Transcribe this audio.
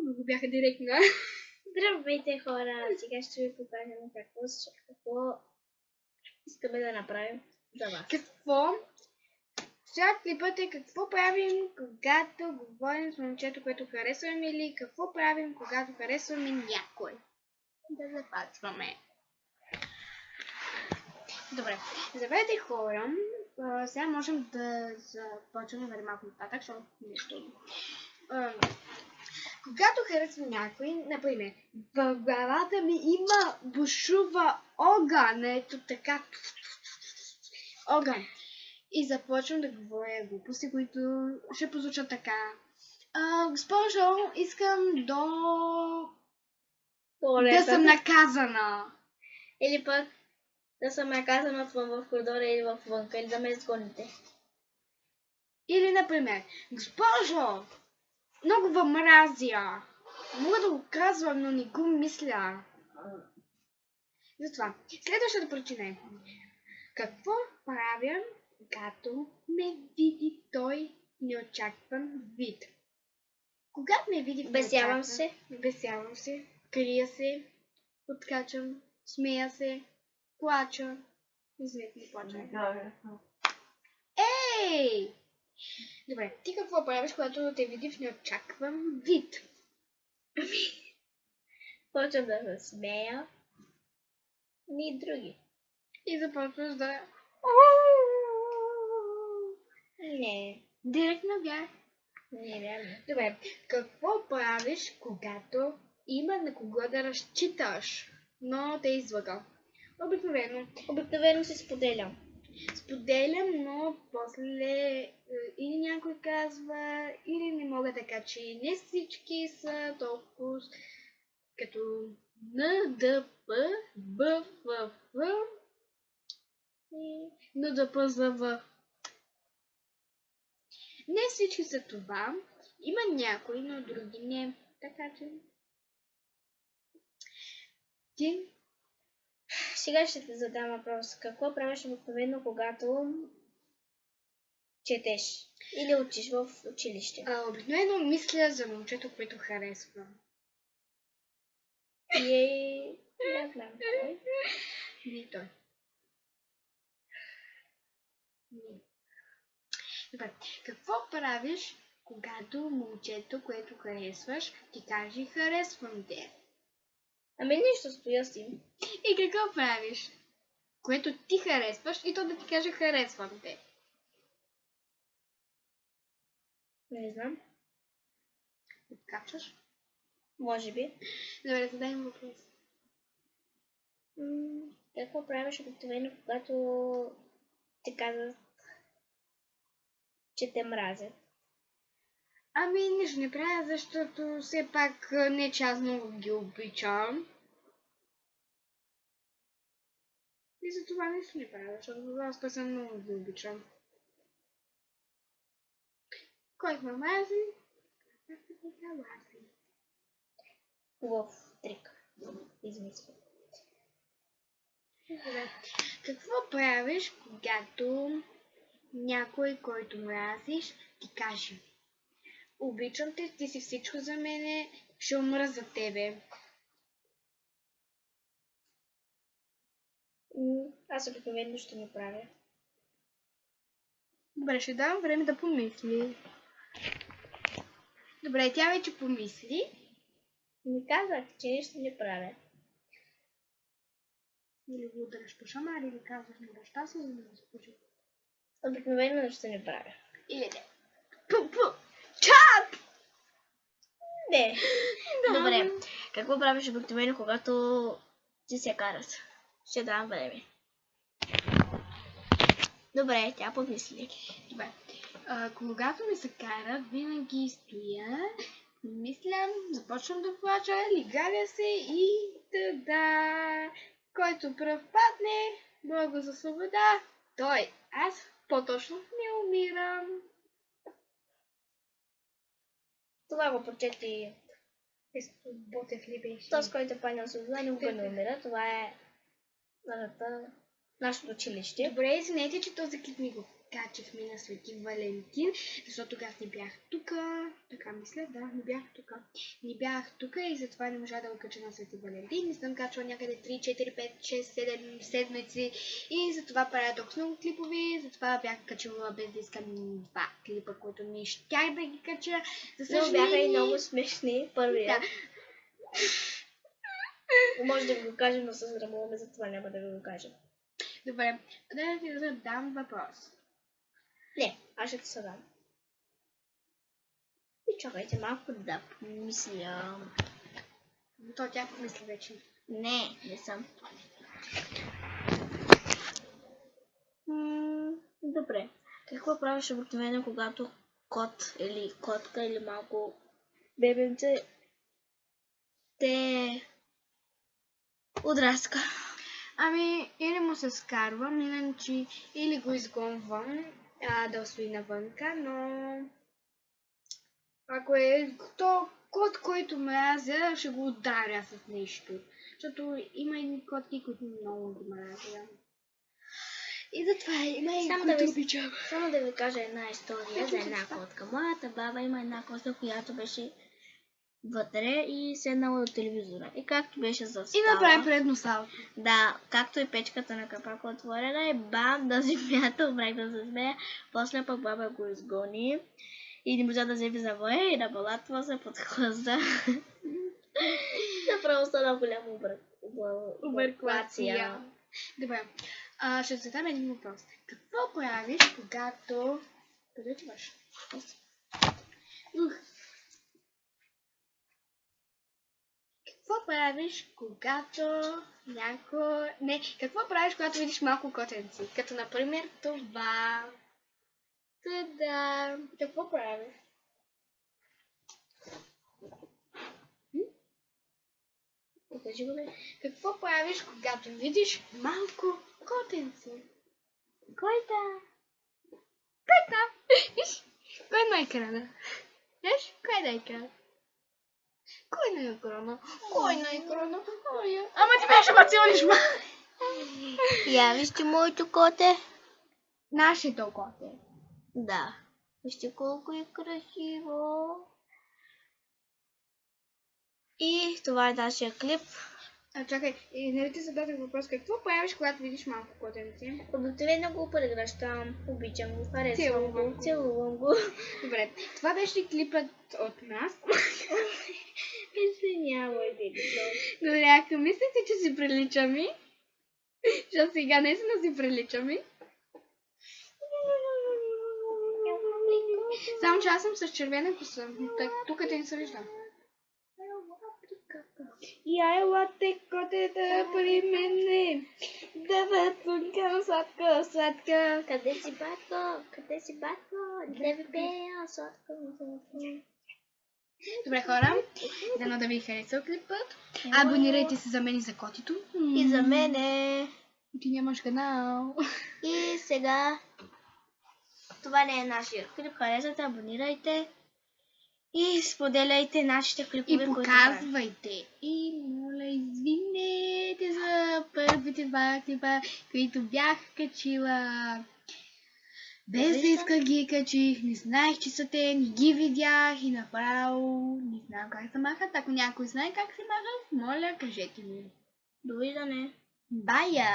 Много бяха директна. Здравейте, хора! Сега ще ви покажем какво искаме да направим за вас. Какво? Сега клипът е какво правим, когато говорим с момчето, което харесваме, или какво правим, когато харесваме някой. Да започваме. Добре, здравейте, хора. Сега можем да започваме веднага малко нататък, защото нещо. Когато харесвам някой, например, в главата ми има бушува огън, ето така. Огън. И започвам да говоря глупости, които ще прозвучат така. Госпожо, искам да съм наказана. Или пък да съм наказана отвън в коридора или вънка, или да ме изгоните. Или, например, госпожо, много ви мразя. Мога да го казвам, но не го мисля. Затова, следващата причина е. Какво правя, когато ме види той неочакван вид? Когато ме види Бесявам се, крия се, откачам, смея се, плача. Извинете, не плача. Ей! Добре, ти какво правиш, когато те види в неочакван вид? Почвам да се смея. Ни други. И започваш да... Не. Директно бях. Не, реално. Добре, какво правиш, когато има на кого да разчиташ, но те излъга? Обикновено се споделям. Споделям, но после или някой казва, или не мога да кажа, не всички са толкова като НДП, БФФ и НДПЗВ. Не всички са това. Има някои, но други не. Така че... Ти? Сега ще те задам въпрос. Какво правиш обикновено, когато четеш или учиш в училище? Обикновено мисля за момчето, което харесвам. Не знам кой. Не той. Добре. Какво правиш, когато момчето, което харесваш, ти каже харесвам те? Ами нищо, стоя си. И какво правиш, което ти харесваш и то да ти каже харесвам те? Не знам. Откачаш? Може би. Добре, задай му въпрос. Какво правиш обикновено, когато ти казват, че те мразят? Ами нищо не правя, защото все пак не че аз много ги обичам. И за това нищо не правя, защото аз пък съм много ги обичам. Кой ме мрази? Хубав трик. Измисля. Какво правиш, когато някой, който мразиш, ти каже: обичам те, ти си всичко за мене, ще умра за тебе? Аз обикновено ще не правя. Добре, ще дам време да помисли. Добре, тя вече помисли. Ми казах, че нищо не правя. Или го удариш по шамар, или казваш на баща си, за да го спочи. Обикновено нищо не правя. Или не. Пу! Чап! Не. Добре. Какво правиш обикновено, когато ти се караш? Ще дам време. Добре, тя помисли. Добре. Когато ми се кара, винаги стоя, мислям, започвам да плача, лигаля се и да. Който пръв падне, Бога за свобода, той. Аз по-точно не умирам. Това го прочети Ботев ли беше? този, който падне на свобода, никога не умира. Това е нашето училище. Добре, извинете, че този клип ми го качихме на Свети Валентин, защото тогава не бях тук. Така мисля, да, не бях тук. Не бях тук и затова не можа да го кача на Свети Валентин. Не съм качвала някъде 3, 4, 5, 6, 7 седмици и затова правя толкова много клипови. Затова бях качила без да искам 2 клипа, които не щях да ги кача. За съжаление... Но бяха и много смешни. Първия. Да. Може да го кажем, но се срамуваме, затова няма да ви го кажем. Добре, да ти задам въпрос. Не, аз ще ти се дам. И чакайте малко да помисля. То тя помисли вече. Не съм. Добре. Какво правиш обикновено, когато кот или котка или малко бебенце те отраска? Ами, или му се скарвам, иначе или го изгонвам да стои навънка, но ако е то кот, който мразя, ще го ударя с нещо. Защото има едни котки, които много ги мразя. И затова има и които обичам. Само да ви кажа една история за една котка. Моята баба има една котка, която беше вътре и седнала до телевизора. И както беше застала... И направи предно салто. Да, както и печката на капака отворена и бам, да земята, обрах да се смея. После пък баба го изгони и не можа да вземе завоя и да балатва се под хлъзда. Направо стана голяма обърквация. Добре, ще задам един въпрос. Какво правиш, когато... Къде отиваш? Какво правиш, когато някой... Не, какво правиш, когато видиш малко котенци? Като, например, това... Та-да! Какво правиш? Покажи го, бе. Какво правиш, когато видиш малко котенци? Кой да? Кой да? Виж, кой на екрана? Виж, кой на екрана? Кой на екрана? Кой на екрана? Ама ти беше бацилниш, ма! Я вижте моето коте. Нашето коте. Да. Вижте колко е красиво. И това е нашия клип. Чакай, нали ти зададох въпрос, какво правиш, когато видиш малко котенци? Обикновено го прегръщам, обичам го, харесвам го, целувам го. Добре, това беше клипът от нас. Извинявай, Дилито. Добре, ако мислите, че си приличаме, защото сега наистина си приличаме. Само че аз съм с червена коса, тук те не се виждам. Я елате котета при мене, да въпункам сладка, сладка. Къде си, батко? Къде си, батко? Да ви пея сладка. Добре, хора, дано да ви харесал клипът. Абонирайте се за мен и за котито. И за мене. Ти нямаш канал. И сега, това не е нашия клип, харесате, абонирайте. И споделяйте нашите клипове, и показвайте. И моля, извинете за първите 2 клипа, които бях качила. Без да иска ги качих, не знаех, че са те, не ги видях и направо не знам как се махат. Ако някой знае как се махат, моля, кажете ми. Довиждане. Бая!